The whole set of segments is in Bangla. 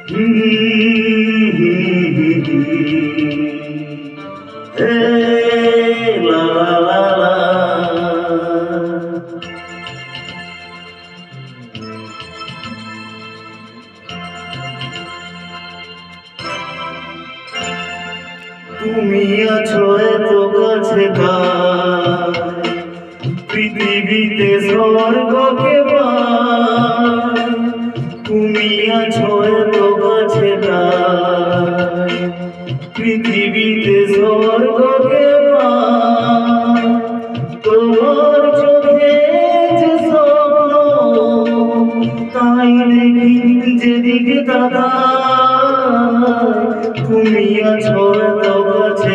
Hey, la la la la. তুমি আছো এত কাছে পৃথিবীতে স্বর্গকে পাই। তুমি আছো এত কাছে পৃথিবীতে স্বর্গকে পাই। তোমার চোখে যে স্বপ্ন তাই দেখি যেদিকে তাকাই। তুমি আছো এত কাছে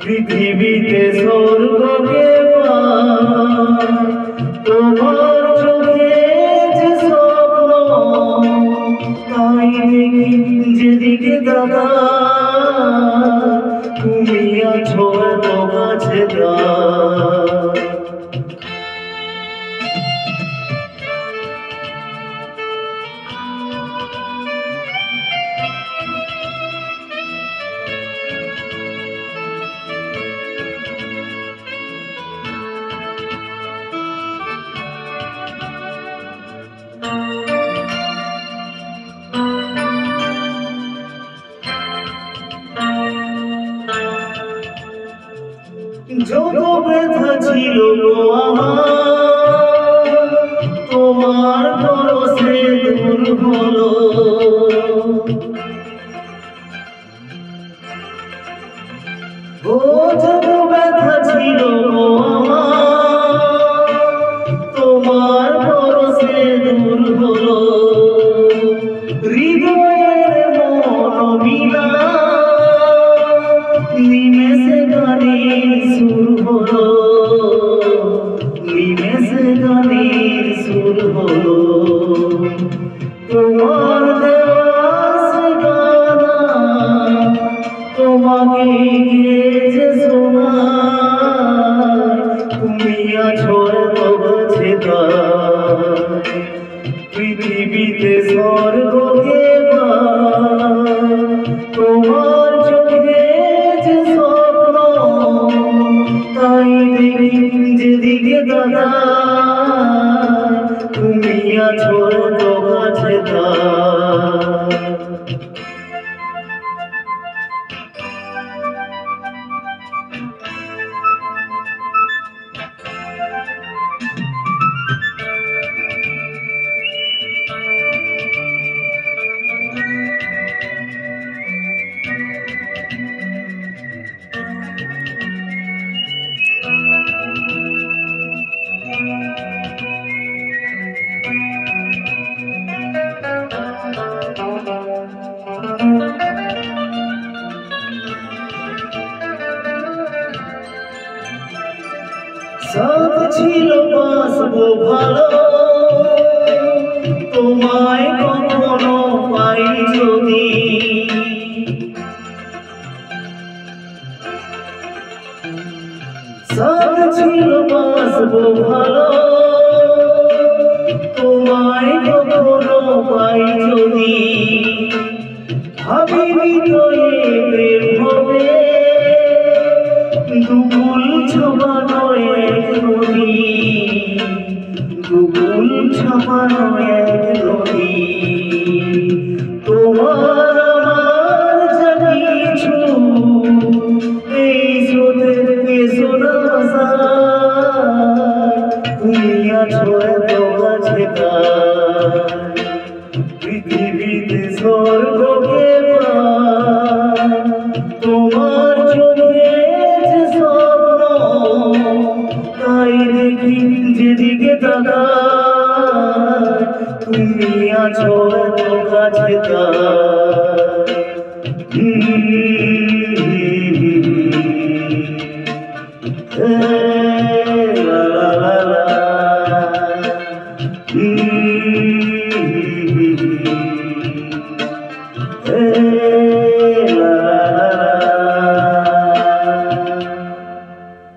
পৃথিবীতে স্বর্গকে পাই। তোমার চোখে যে স্বপ্ন তাই দেখি যেদিকে তাকাই। তুমি আছো এত কাছে যত ব্যথা ছিল গো আমার, তোমার পরশে দূর হলো। ও যত ব্যথা ছিল গো আমার, তোমার পরশে দূর হলো। হৃদয়ের মনোবিলা নিমেষে গানের সুর হলো। নিমেষে গানের সুর হলো। তোমার দেওয়া সে গানা তোমাকে গেয়েছে শোনায়। তুমি আছো এত কাছে পৃথিবীতে স্বর্গকে পাই। তোমার চোখে যে স্বপ্ন তাই দেখি যেদিকে তাকাই। তুমি আছো এত কাছে সাথ ছিল বাসবো ভালো, তোমায় কখনো পাই যদি। সাথ ছিল বাসবো ভালো, তোমায় কখনো পাই যদি। ভাবিনি তো এ প্রেম হবে দুকুল ছবানো এক নদী। দুকুল ছবানো এক নদী। তোমার আমার যা কিছু এই স্রোতের পেছনা তুমি আছো এত কাছে পৃথিবীতে স্বর্গকে পাই। তোমার চোখে যে স্বপ্ন তাই দেখি যেদিকে তাকাই। তুমি আছো এত কাছে তাই।